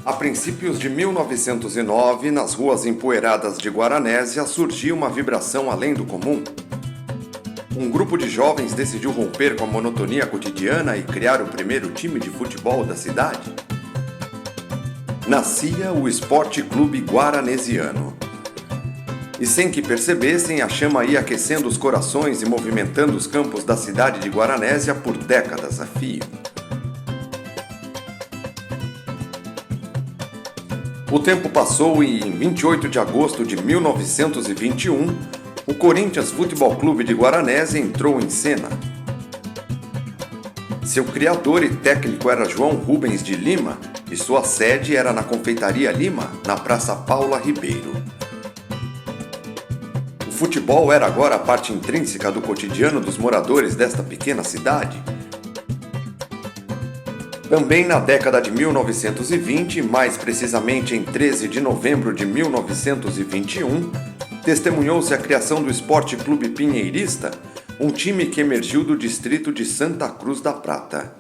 A princípios de 1909, nas ruas empoeiradas de Guaranésia, surgiu uma vibração além do comum. Um grupo de jovens decidiu romper com a monotonia cotidiana e criar o primeiro time de futebol da cidade. Nascia o Esporte Clube Guaranesiano. E sem que percebessem, a chama ia aquecendo os corações e movimentando os campos da cidade de Guaranésia por décadas a fio. O tempo passou e, em 28 de agosto de 1921, o Corinthians Futebol Clube de Guaranésia entrou em cena. Seu criador e técnico era João Rubens de Lima e sua sede era na Confeitaria Lima, na Praça Paula Ribeiro. O futebol era agora a parte intrínseca do cotidiano dos moradores desta pequena cidade. Também na década de 1920, mais precisamente em 13 de novembro de 1921, testemunhou-se a criação do Esporte Clube Pinheirista, um time que emergiu do distrito de Santa Cruz da Prata.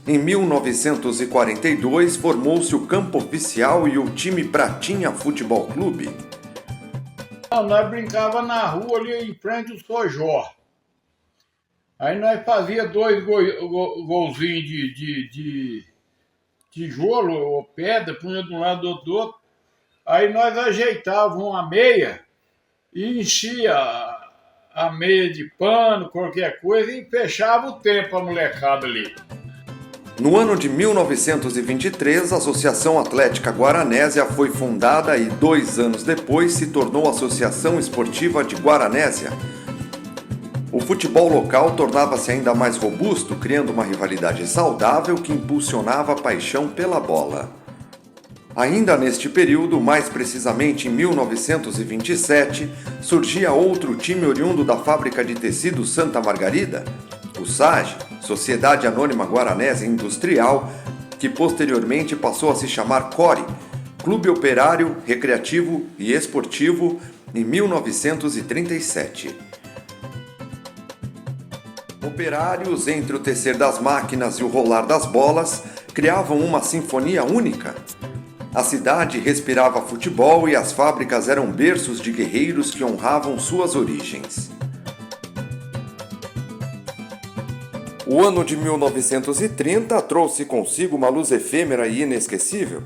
Em 1942, formou-se o campo oficial e o time Pratinha Futebol Clube. Nós brincava na rua ali em frente do Sojó. Aí nós fazia 2 golzinhos de tijolo ou pedra, punha de um lado ou do outro. Aí nós ajeitávamos a meia e enchia a meia de pano, qualquer coisa, e fechava o tempo a molecada ali. No ano de 1923, a Associação Atlética Guaranésia foi fundada e 2 anos depois se tornou Associação Esportiva de Guaranésia. O futebol local tornava-se ainda mais robusto, criando uma rivalidade saudável que impulsionava a paixão pela bola. Ainda neste período, mais precisamente em 1927, surgia outro time oriundo da fábrica de tecidos Santa Margarida, o SAG, Sociedade Anônima Guaranésia Industrial, que posteriormente passou a se chamar CORE, Clube Operário, Recreativo e Esportivo, em 1937. Operários, entre o tecer das máquinas e o rolar das bolas, criavam uma sinfonia única. A cidade respirava futebol e as fábricas eram berços de guerreiros que honravam suas origens. O ano de 1930 trouxe consigo uma luz efêmera e inesquecível,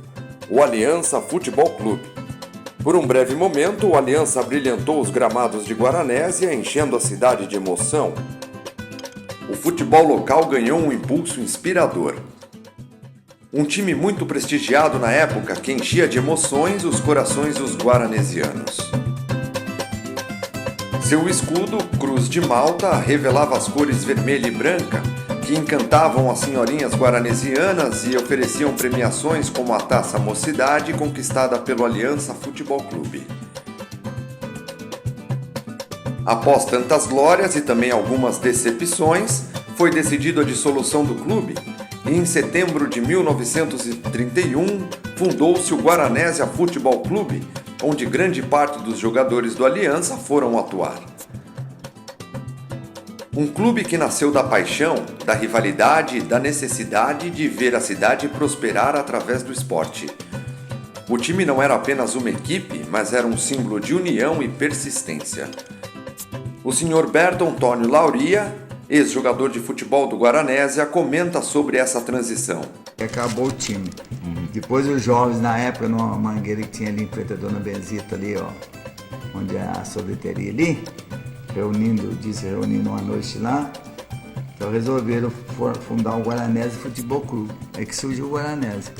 o Aliança Futebol Clube. Por um breve momento, o Aliança brilhantou os gramados de Guaranésia, enchendo a cidade de emoção. O futebol local ganhou um impulso inspirador. Um time muito prestigiado na época que enchia de emoções os corações dos guaranesianos. Seu escudo, Cruz de Malta, revelava as cores vermelha e branca, que encantavam as senhorinhas guaranesianas e ofereciam premiações como a Taça Mocidade conquistada pelo Aliança Futebol Clube. Após tantas glórias e também algumas decepções, foi decidida a dissolução do clube e em setembro de 1931 fundou-se o Guaranésia Futebol Clube, onde grande parte dos jogadores do Aliança foram atuar. Um clube que nasceu da paixão, da rivalidade e da necessidade de ver a cidade prosperar através do esporte. O time não era apenas uma equipe, mas era um símbolo de união e persistência. O Sr. Berto Antônio Lauria, ex-jogador de futebol do Guaranésia, comenta sobre essa transição. Acabou o time. Depois os jovens, na época, numa mangueira que tinha ali em frente à Dona Benzita, ali, ó, onde é a sorveteria ali, reunindo uma noite lá, então resolveram fundar o Guaranésia Futebol Clube. É que surgiu o Guaranésia.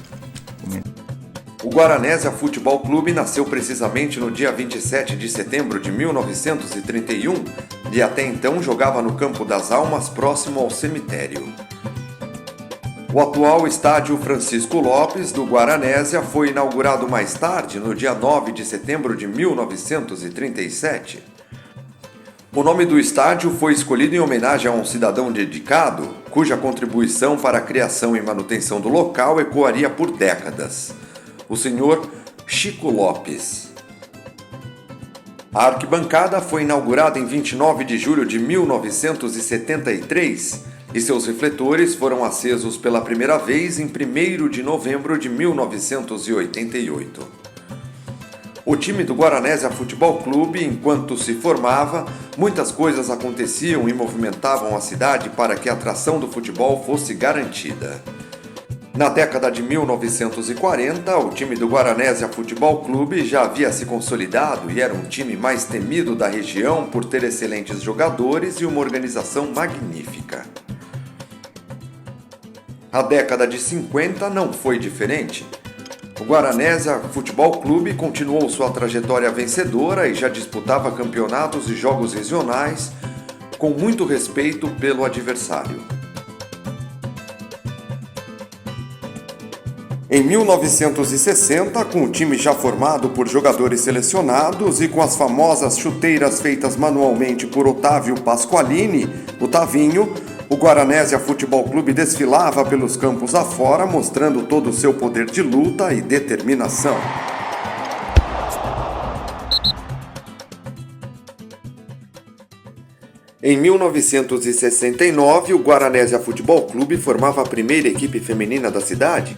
O Guaranésia Futebol Clube nasceu precisamente no dia 27 de setembro de 1931 e até então jogava no Campo das Almas, próximo ao cemitério. O atual estádio Francisco Lopes do Guaranésia foi inaugurado mais tarde, no dia 9 de setembro de 1937. O nome do estádio foi escolhido em homenagem a um cidadão dedicado, cuja contribuição para a criação e manutenção do local ecoaria por décadas. O senhor Chico Lopes. A arquibancada foi inaugurada em 29 de julho de 1973 e seus refletores foram acesos pela primeira vez em 1º de novembro de 1988. O time do Guaranésia Futebol Clube, enquanto se formava, muitas coisas aconteciam e movimentavam a cidade para que a atração do futebol fosse garantida. Na década de 1940, o time do Guaranésia Futebol Clube já havia se consolidado e era um time mais temido da região por ter excelentes jogadores e uma organização magnífica. A década de 50 não foi diferente. O Guaranésia Futebol Clube continuou sua trajetória vencedora e já disputava campeonatos e jogos regionais com muito respeito pelo adversário. Em 1960, com o time já formado por jogadores selecionados e com as famosas chuteiras feitas manualmente por Otávio Pasqualini, o Tavinho, o Guaranésia Futebol Clube desfilava pelos campos afora, mostrando todo o seu poder de luta e determinação. Em 1969, o Guaranésia Futebol Clube formava a primeira equipe feminina da cidade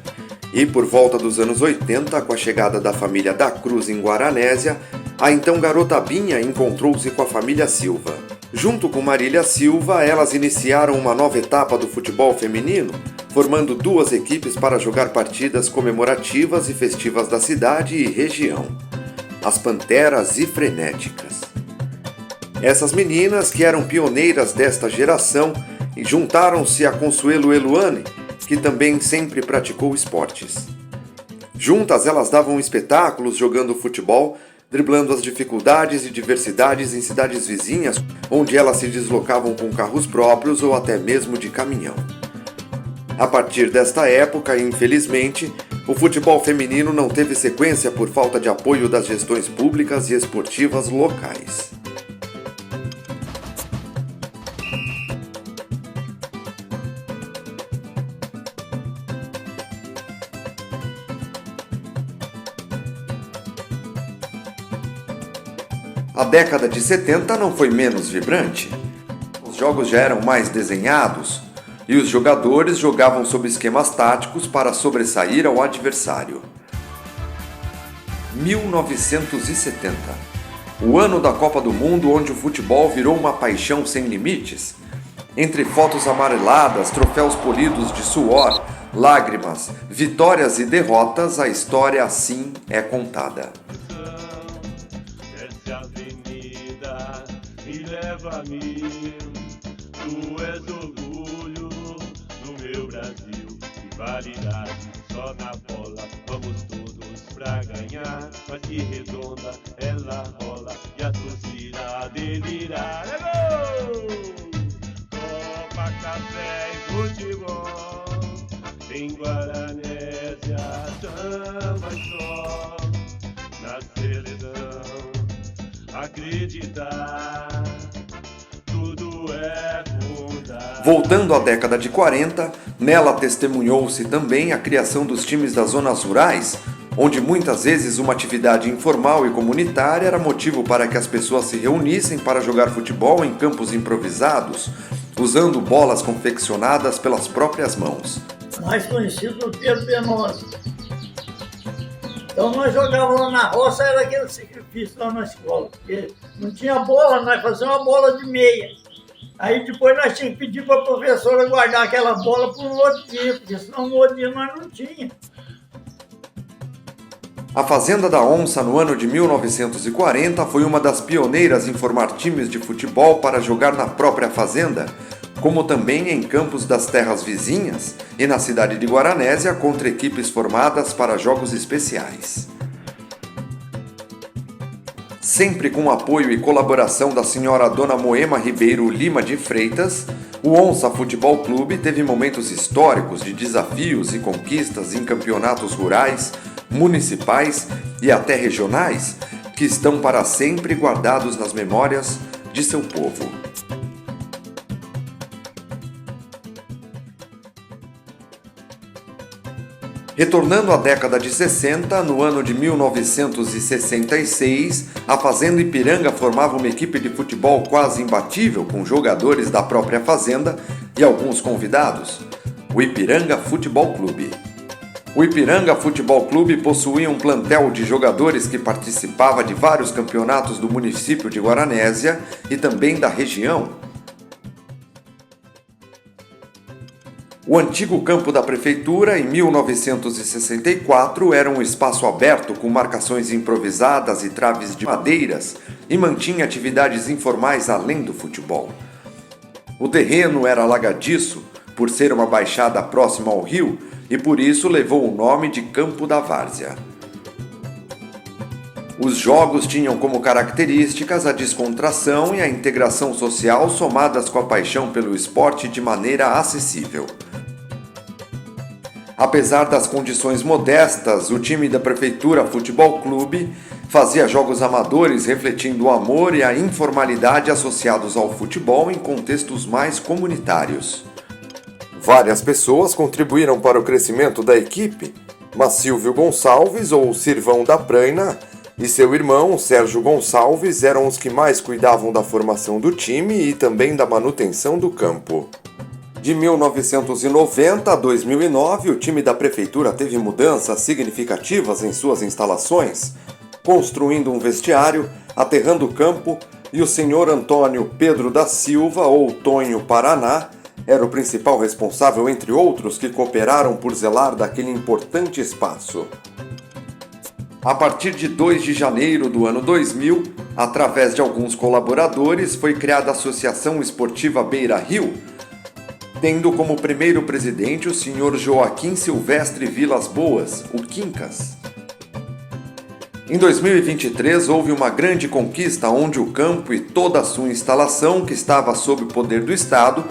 e, por volta dos anos 80, com a chegada da família da Cruz em Guaranésia, a então garota Binha encontrou-se com a família Silva. Junto com Marília Silva, elas iniciaram uma nova etapa do futebol feminino, formando 2 equipes para jogar partidas comemorativas e festivas da cidade e região, as Panteras e Frenéticas. Essas meninas, que eram pioneiras desta geração, juntaram-se a Consuelo Eluane, que também sempre praticou esportes. Juntas, elas davam espetáculos jogando futebol, driblando as dificuldades e diversidades em cidades vizinhas, onde elas se deslocavam com carros próprios ou até mesmo de caminhão. A partir desta época, infelizmente, o futebol feminino não teve sequência por falta de apoio das gestões públicas e esportivas locais. A década de 70 não foi menos vibrante. Os jogos já eram mais desenhados e os jogadores jogavam sob esquemas táticos para sobressair ao adversário. 1970, o ano da Copa do Mundo, onde o futebol virou uma paixão sem limites. Entre fotos amareladas, troféus polidos de suor, lágrimas, vitórias e derrotas, a história assim é contada. Leva-me, tu és orgulho do meu Brasil, rivalidade só na bola, vamos todos pra ganhar, mas que redonda ela rola e a torcida a delirar. É gol! Copa, café e futebol, em Guaranésia, samba e sol, na seleção, acreditar. Voltando à década de 40, nela testemunhou-se também a criação dos times das zonas rurais, onde muitas vezes uma atividade informal e comunitária era motivo para que as pessoas se reunissem para jogar futebol em campos improvisados, usando bolas confeccionadas pelas próprias mãos. Mais conhecido do Pedro Penosa. Então nós jogávamos lá na roça, era aquele sacrifício lá na escola, porque não tinha bola, nós fazíamos uma bola de meia. Aí depois nós tínhamos que pedir para a professora guardar aquela bola para um outro dia, porque senão no outro dia nós não tínhamos. A Fazenda da Onça, no ano de 1940, foi uma das pioneiras em formar times de futebol para jogar na própria fazenda, como também em campos das terras vizinhas e na cidade de Guaranésia contra equipes formadas para jogos especiais. Sempre com apoio e colaboração da senhora Dona Moema Ribeiro Lima de Freitas, o Onça Futebol Clube teve momentos históricos de desafios e conquistas em campeonatos rurais, municipais e até regionais, que estão para sempre guardados nas memórias de seu povo. Retornando à década de 60, no ano de 1966, a Fazenda Ipiranga formava uma equipe de futebol quase imbatível, com jogadores da própria Fazenda e alguns convidados, o Ipiranga Futebol Clube. O Ipiranga Futebol Clube possuía um plantel de jogadores que participava de vários campeonatos do município de Guaranésia e também da região. O antigo campo da prefeitura, em 1964, era um espaço aberto com marcações improvisadas e traves de madeiras e mantinha atividades informais além do futebol. O terreno era alagadiço, por ser uma baixada próxima ao rio, e por isso levou o nome de Campo da Várzea. Os jogos tinham como características a descontração e a integração social somadas com a paixão pelo esporte de maneira acessível. Apesar das condições modestas, o time da Prefeitura Futebol Clube fazia jogos amadores refletindo o amor e a informalidade associados ao futebol em contextos mais comunitários. Várias pessoas contribuíram para o crescimento da equipe, mas Silvio Gonçalves, ou Sirvão da Praina, e seu irmão, Sérgio Gonçalves, eram os que mais cuidavam da formação do time e também da manutenção do campo. De 1990 a 2009, o time da prefeitura teve mudanças significativas em suas instalações, construindo um vestiário, aterrando o campo, e o senhor Antônio Pedro da Silva, ou Tonho Paraná, era o principal responsável, entre outros, que cooperaram por zelar daquele importante espaço. A partir de 2 de janeiro do ano 2000, através de alguns colaboradores, foi criada a Associação Esportiva Beira Rio, tendo como primeiro presidente o senhor Joaquim Silvestre Vilas Boas, o Quincas. Em 2023 houve uma grande conquista onde o campo e toda a sua instalação, que estava sob o poder do Estado,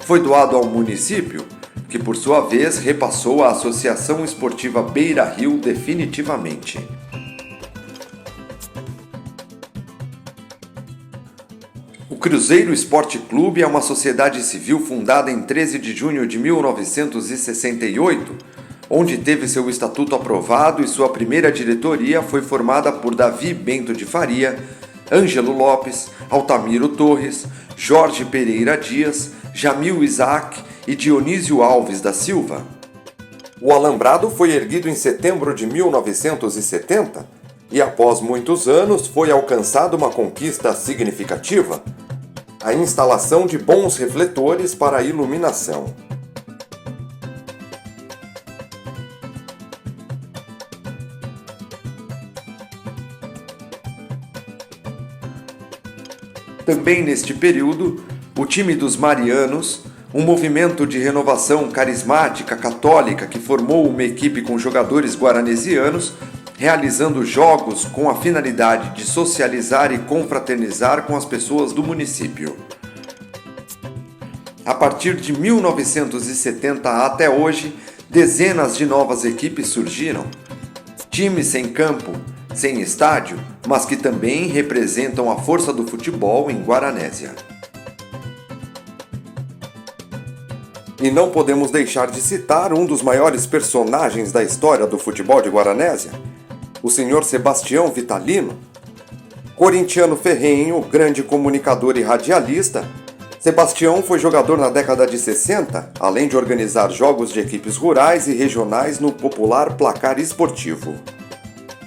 foi doado ao município, que por sua vez repassou à Associação Esportiva Beira Rio definitivamente. O Cruzeiro Esporte Clube é uma sociedade civil fundada em 13 de junho de 1968, onde teve seu estatuto aprovado e sua primeira diretoria foi formada por Davi Bento de Faria, Ângelo Lopes, Altamiro Torres, Jorge Pereira Dias, Jamil Isaac e Dionísio Alves da Silva. O alambrado foi erguido em setembro de 1970 e, após muitos anos, foi alcançada uma conquista significativa: a instalação de bons refletores para a iluminação. Também neste período, o time dos Marianos, um movimento de renovação carismática católica que formou uma equipe com jogadores guaranesianos, realizando jogos com a finalidade de socializar e confraternizar com as pessoas do município. A partir de 1970 até hoje, dezenas de novas equipes surgiram. Times sem campo, sem estádio, mas que também representam a força do futebol em Guaranésia. E não podemos deixar de citar um dos maiores personagens da história do futebol de Guaranésia, o senhor Sebastião Vitalino. Corintiano ferrenho, grande comunicador e radialista, Sebastião foi jogador na década de 60, além de organizar jogos de equipes rurais e regionais no popular placar esportivo.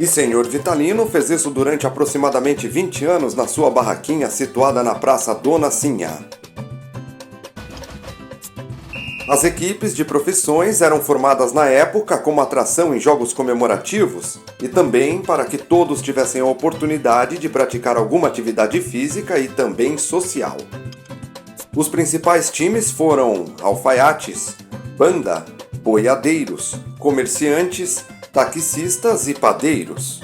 E senhor Vitalino fez isso durante aproximadamente 20 anos na sua barraquinha situada na Praça Dona Sinhá. As equipes de profissões eram formadas na época como atração em jogos comemorativos e também para que todos tivessem a oportunidade de praticar alguma atividade física e também social. Os principais times foram alfaiates, banda, boiadeiros, comerciantes, taxistas e padeiros.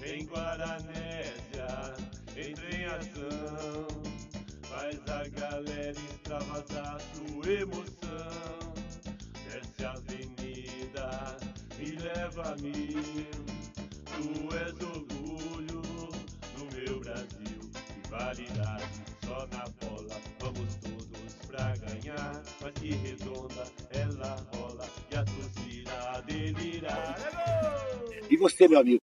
Em Guaranésia, entra em ação, faz a galera extravasar sua emoção. Desce a avenida, me leva a mil, tu és orgulho do meu Brasil. Rivalidade só na bola, vamos todos pra ganhar. Mas que redonda ela rola e a torcida a delirar. É gol! E você, meu amigo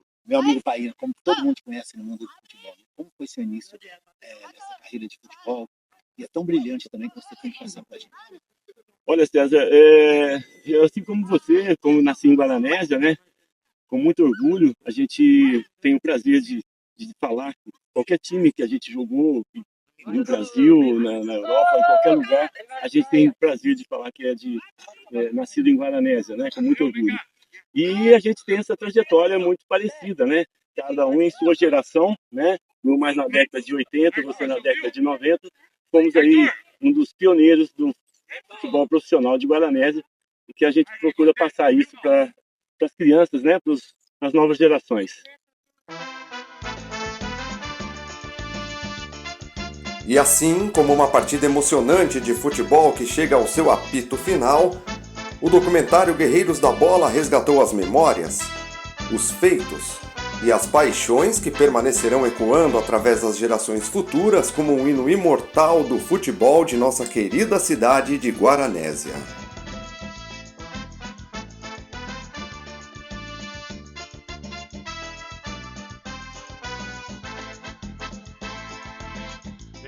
Paíra, como todo mundo te conhece no mundo do futebol, como foi seu início nessa carreira de futebol? E é tão brilhante também que você tem que passar pra gente. Olha, César, eu, assim como você, como nasci em Guaranésia, né, com muito orgulho, a gente tem o prazer de falar que qualquer time que a gente jogou no Brasil, na Europa, em qualquer lugar, a gente tem o prazer de falar que é nascido em Guaranésia, né, com muito orgulho. E a gente tem essa trajetória muito parecida, né, cada um em sua geração, né, eu mais na década de 80, você na década de 90, fomos aí um dos pioneiros do futebol profissional de Guaranésia, e que a gente procura passar isso para as crianças, né, para as novas gerações. E assim como uma partida emocionante de futebol que chega ao seu apito final, o documentário Guerreiros da Bola resgatou as memórias, os feitos e as paixões que permanecerão ecoando através das gerações futuras como um hino imortal do futebol de nossa querida cidade de Guaranésia.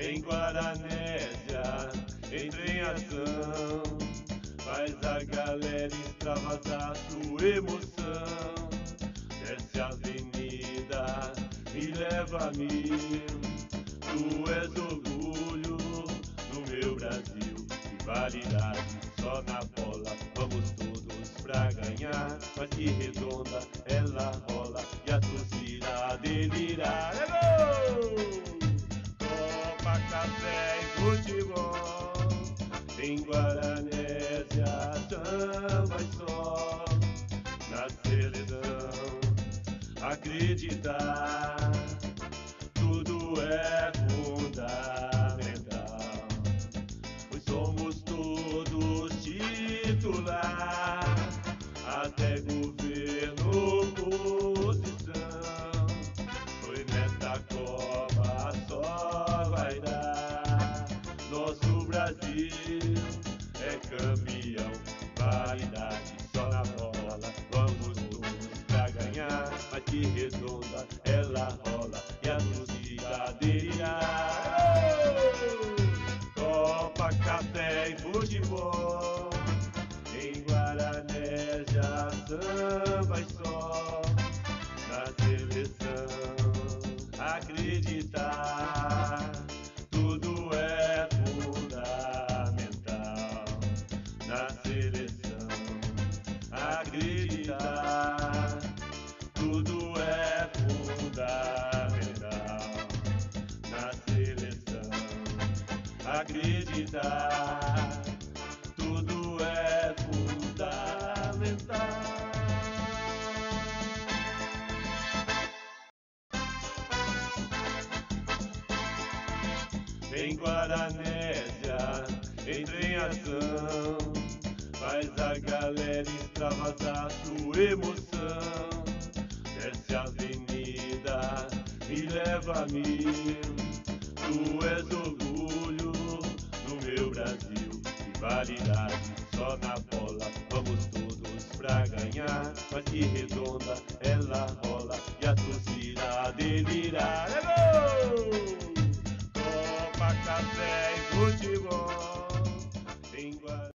Em Guaranésia, entra em ação, faz a galera extravasar sua emoção. Desce a avenida, me leva a mil, tu és orgulho do meu Brasil. Rivalidade só na bola, vamos todos pra ganhar. Mas que redonda ela rola e a torcida a delirar. É gol! Copa, café e futebol, em Guaranésia, samba e sol, na seleção, acreditar, tudo é fundamental, pois somos todos titular, até governo, oposição, foi nesta Copa só vai dar, nosso Brasil é campeão, validade só na bola, vamos todos pra ganhar, mas que redonda ela rola e a torcida delirar. Copa, café e futebol, em Guaranésia, samba e sol, na seleção, acreditar, tudo é fundamental, na seleção, acreditar, tudo é fundamental, na seleção, acreditar, tudo é fundamental. Em Guaranésia, entra em ação, faz a galera extravasar sua emoção. Desce a avenida, me leva a mil, tu és orgulho do meu Brasil. Rivalidade só na bola, vamos todos pra ganhar. Mas que redonda ela rola e a torcida a delirar. É gol! Copa, café e futebol,